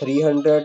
300